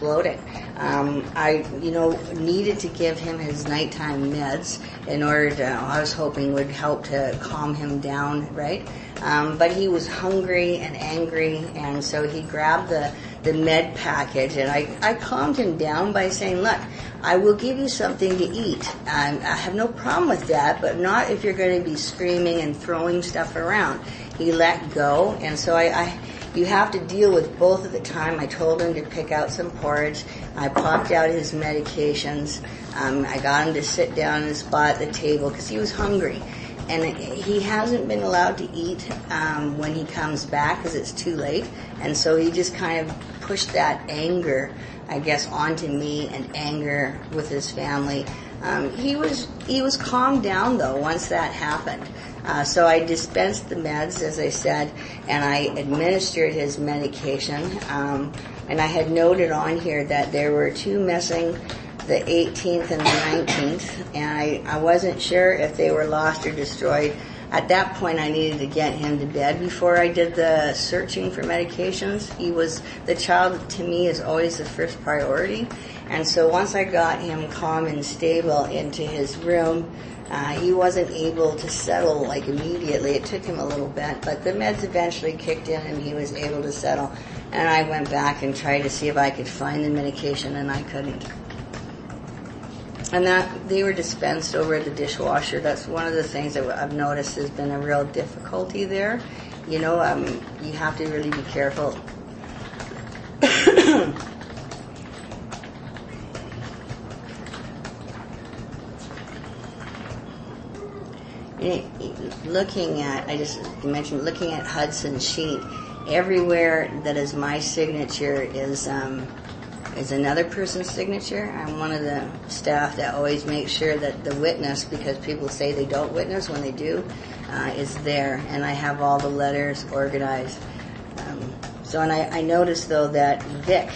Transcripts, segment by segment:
exploding. I needed to give him his nighttime meds in order to, I was hoping would help to calm him down, right? But he was hungry and angry, and so he grabbed the med package, and I calmed him down by saying, look, I will give you something to eat. I have no problem with that, but not if you're going to be screaming and throwing stuff around. He let go, and so you have to deal with both at the time. I told him to pick out some porridge. I popped out his medications. I got him to sit down in a spot at the table because he was hungry. And he hasn't been allowed to eat when he comes back because it's too late. And so he just kind of pushed that anger, I guess, onto me, and anger with his family. He was calmed down, though, once that happened. So I dispensed the meds, as I said, and I administered his medication. And I had noted on here that there were 2 missing, the 18th and the 19th, and I wasn't sure if they were lost or destroyed. At that point, I needed to get him to bed before I did the searching for medications. The child, to me, is always the first priority. And so once I got him calm and stable into his room, he wasn't able to settle like immediately. It took him a little bit, but the meds eventually kicked in and he was able to settle. And I went back and tried to see if I could find the medication, and I couldn't. And that they were dispensed over the dishwasher. That's one of the things that I've noticed has been a real difficulty there. You have to really be careful. Looking at Hudson's sheet, everywhere that is my signature is another person's signature. I'm one of the staff that always makes sure that the witness, because people say they don't witness when they do, is there, and I have all the letters organized. And I noticed, though, that Vic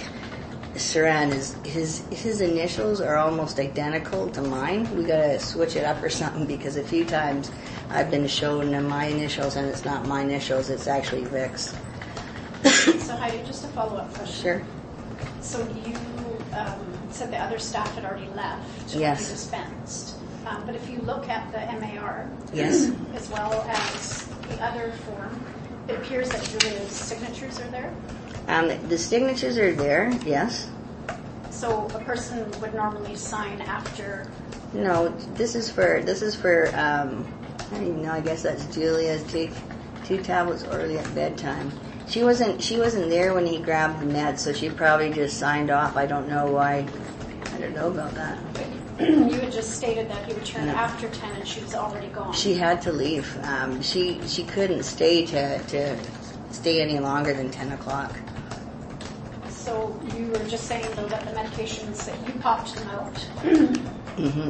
Saran, his initials are almost identical to mine. We gotta switch it up or something, because a few times I've been shown my initials and it's not my initials, it's actually Vic's. So Heidi, just a follow-up question. Sure. So you said the other staff had already left. Yes. You dispensed. But if you look at the MAR, yes, as well as the other form, it appears that Julia's signatures are there. The signatures are there, yes. So a person would normally sign after. No, this is for. I don't even know. I guess that's Julia's. Take 2 tablets orally at bedtime. She wasn't there when he grabbed the meds, so she probably just signed off. I don't know why. I don't know about that. You had just stated that he returned after 10 and she was already gone. She had to leave. She couldn't stay to stay any longer than 10 o'clock. So you were just saying, though, that the medications that you popped them out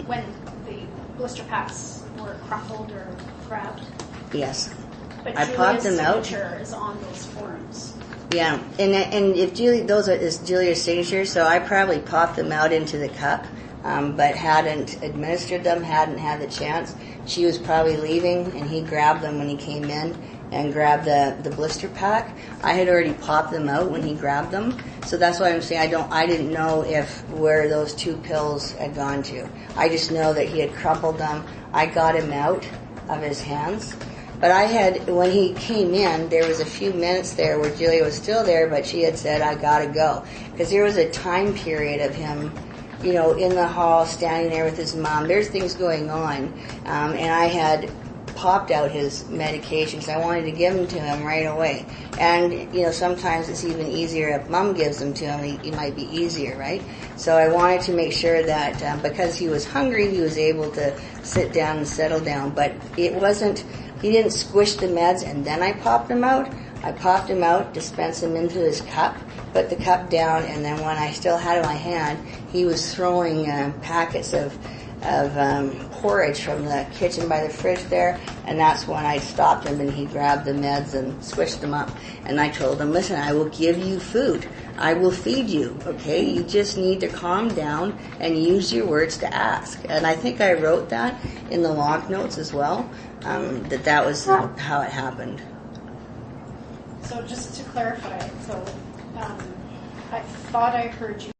when the blister packs were crumpled or grabbed? Yes. But I popped them out. Signature is on those forms. Yeah, and if is Julia's signature, so I probably popped them out into the cup, but hadn't administered them, hadn't had the chance. She was probably leaving, and he grabbed them when he came in and grabbed the blister pack. I had already popped them out when he grabbed them, so that's why I'm saying I didn't know where those 2 pills had gone to. I just know that he had crumpled them. I got him out of his hands. But when he came in, there was a few minutes there where Julia was still there, but she had said, I gotta go. Because there was a time period of him, in the hall, standing there with his mom. There's things going on. And I had popped out his medications. I wanted to give them to him right away. And, sometimes it's even easier if mom gives them to him. It might be easier, right? So I wanted to make sure that because he was hungry, he was able to sit down and settle down. But it wasn't... He didn't squish the meds and then I popped them out. I popped him out, dispensed them into his cup, put the cup down, and then when I still had it in my hand, he was throwing packets of porridge from the kitchen by the fridge there, and that's when I stopped him and he grabbed the meds and squished them up. And I told him, listen, I will give you food. I will feed you, okay? You just need to calm down and use your words to ask. And I think I wrote that in the log notes as well, that was how it happened. So just to clarify, I thought I heard you